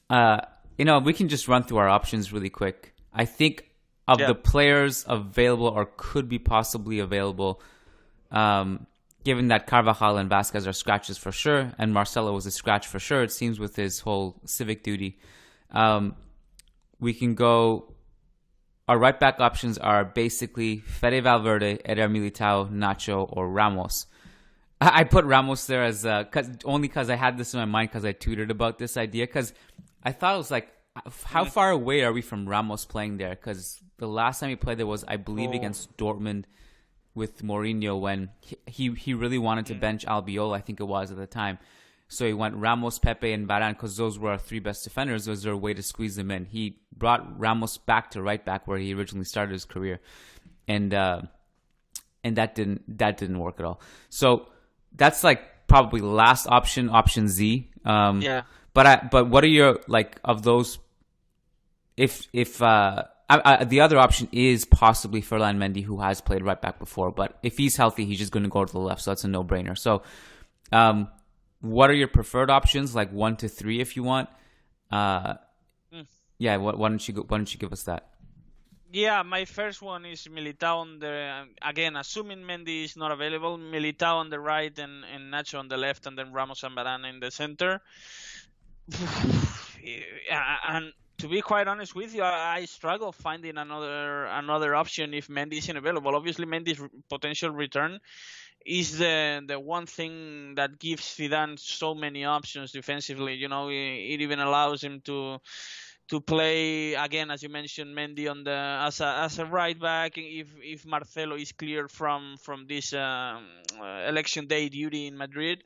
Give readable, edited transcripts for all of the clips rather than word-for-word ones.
We can just run through our options really quick. I think of Yeah. the players available or could be possibly available, given that Carvajal and Vasquez are scratches for sure, and Marcelo was a scratch for sure, it seems, with his whole civic duty. We can go. Our right back options are basically Fede Valverde, Eder Militao, Nacho, or Ramos. I put Ramos there as only because I had this in my mind because I tweeted about this idea, because I thought it was like, how far away are we from Ramos playing there? Because the last time he played there was, I believe, against Dortmund with Mourinho, when he really wanted to bench Albiol, I think it was at the time. So he went Ramos, Pepe, and Varane because those were our three best defenders. Was there a way to squeeze them in? He brought Ramos back to right back where he originally started his career, and that didn't work at all. So that's like probably last option Z. Yeah. But what are your, like, of those? If the other option is possibly Ferland Mendy, who has played right back before, but if he's healthy, he's just going to go to the left, so that's a no-brainer. So, what are your preferred options, like 1 to 3, if you want? Yeah, why don't you give us that? Yeah, my first one is Militao on the, again, assuming Mendy is not available, Militao on the right and Nacho on the left, and then Ramos and Varane in the center. And to be quite honest with you, I struggle finding another option if Mendy isn't available. Obviously, Mendy's potential return is the one thing that gives Zidane so many options defensively. It even allows him to play, again, as you mentioned, Mendy on as a right back if Marcelo is cleared from this election day duty in Madrid,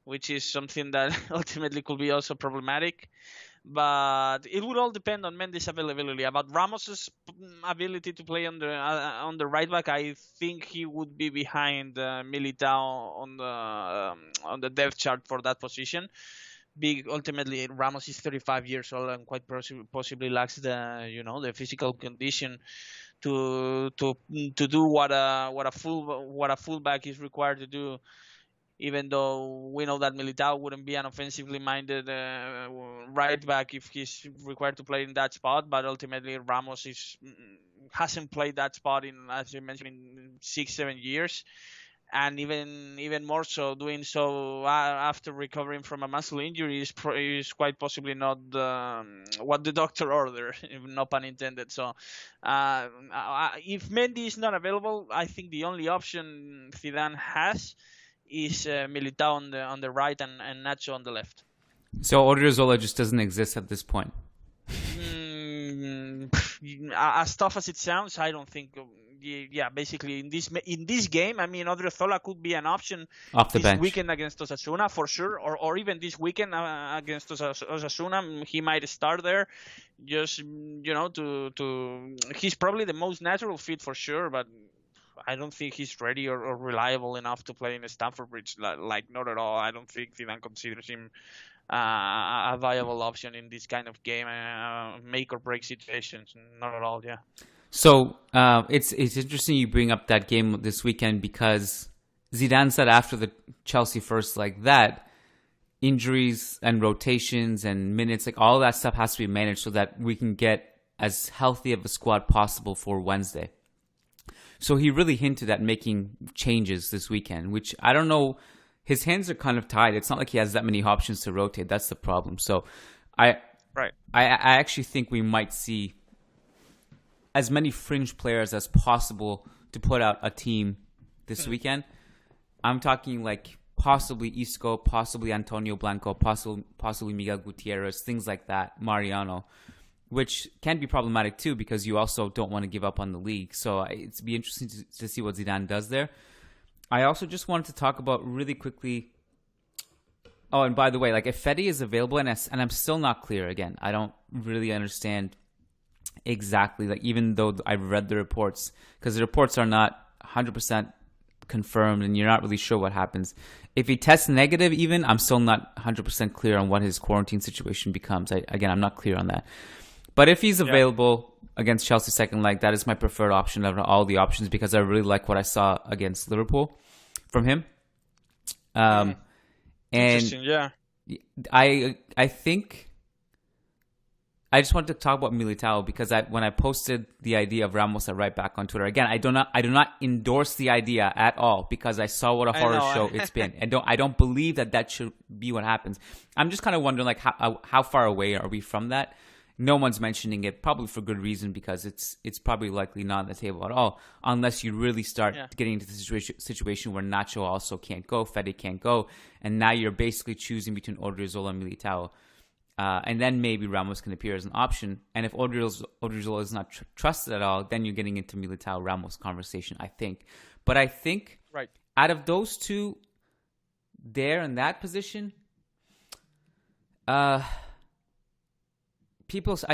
which is something that ultimately could be also problematic. But it would all depend on Mendy's availability. About Ramos's ability to play on the right back, I think he would be behind Militao on the depth chart for that position. Ultimately, Ramos is 35 years old and quite possibly lacks the physical condition to do what a fullback is required to do. Even though we know that Militao wouldn't be an offensively minded right back if he's required to play in that spot, but ultimately Ramos hasn't played that spot in, as you mentioned, in 6-7 years, and even more so doing so after recovering from a muscle injury is quite possibly not what the doctor ordered, no pun intended. So if Mendy is not available, I think the only option Zidane has is Militao on the right and Nacho on the left. So Odriozola just doesn't exist at this point. As tough as it sounds, I don't think. Yeah, basically in this game, I mean, Odriozola could be an option Off the this bench weekend against Osasuna for sure, or even this weekend against Osasuna, he might start there. Just he's probably the most natural fit for sure, but I don't think he's ready or reliable enough to play in Stamford Bridge. Like, not at all. I don't think Zidane considers him a viable option in this kind of game, make or break situations. Not at all. Yeah. So it's interesting you bring up that game this weekend, because Zidane said after the Chelsea first like that, injuries and rotations and minutes, like all that stuff has to be managed so that we can get as healthy of a squad possible for Wednesday. So he really hinted at making changes this weekend, which I don't know. His hands are kind of tied. It's not like he has that many options to rotate. That's the problem. So I actually think we might see as many fringe players as possible to put out a team this weekend. I'm talking like possibly Isco, possibly Antonio Blanco, possibly Miguel Gutierrez, things like that, Mariano, which can be problematic too because you also don't want to give up on the league. So it's be interesting to see what Zidane does there. I also just wanted to talk about really quickly. Oh, and by the way, like if Fede is available, and I'm still not clear again. I don't really understand exactly, like even though I've read the reports, because the reports are not 100% confirmed and you're not really sure what happens. If he tests negative even, I'm still not 100% clear on what his quarantine situation becomes. I'm not clear on that. But if he's available against Chelsea second leg, that is my preferred option of all the options because I really like what I saw against Liverpool from him. And interesting, yeah. I think I just wanted to talk about Militao because when I posted the idea of Ramos at right back on Twitter, again, I do not endorse the idea at all because I saw what a horror show it's been. I don't believe that should be what happens. I'm just kind of wondering like how far away are we from that? No one's mentioning it, probably for good reason, because it's probably likely not on the table at all, unless you really start getting into the situation where Nacho also can't go, Fede can't go, and now you're basically choosing between Odriozola and Militao. And then maybe Ramos can appear as an option. And if Odriozola is not trusted at all, then you're getting into Militao-Ramos conversation, I think. But I think out of those two there in that position, I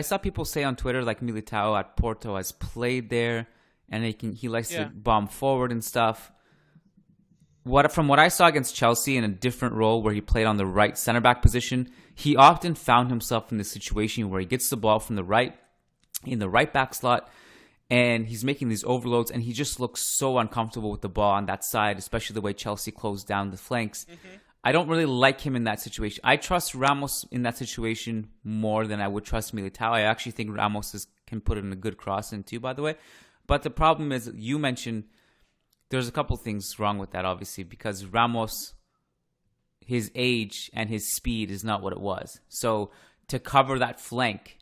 saw people say on Twitter like Militao at Porto has played there and he likes to bomb forward and stuff. From what I saw against Chelsea in a different role where he played on the right center back position, he often found himself in this situation where he gets the ball from the right in the right back slot and he's making these overloads and he just looks so uncomfortable with the ball on that side, especially the way Chelsea closed down the flanks. Mm-hmm. I don't really like him in that situation. I trust Ramos in that situation more than I would trust Militao. I actually think Ramos can put in a good cross in too, by the way. But the problem is, you mentioned there's a couple things wrong with that, obviously, because Ramos, his age and his speed is not what it was. So to cover that flank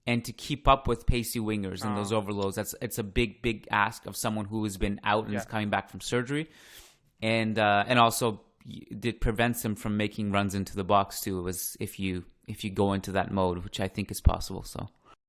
and to keep up with pacey wingers and those overloads, it's a big ask of someone who has been out and is coming back from surgery. And also it prevents him from making runs into the box too. It was if you go into that mode, which I think is possible. So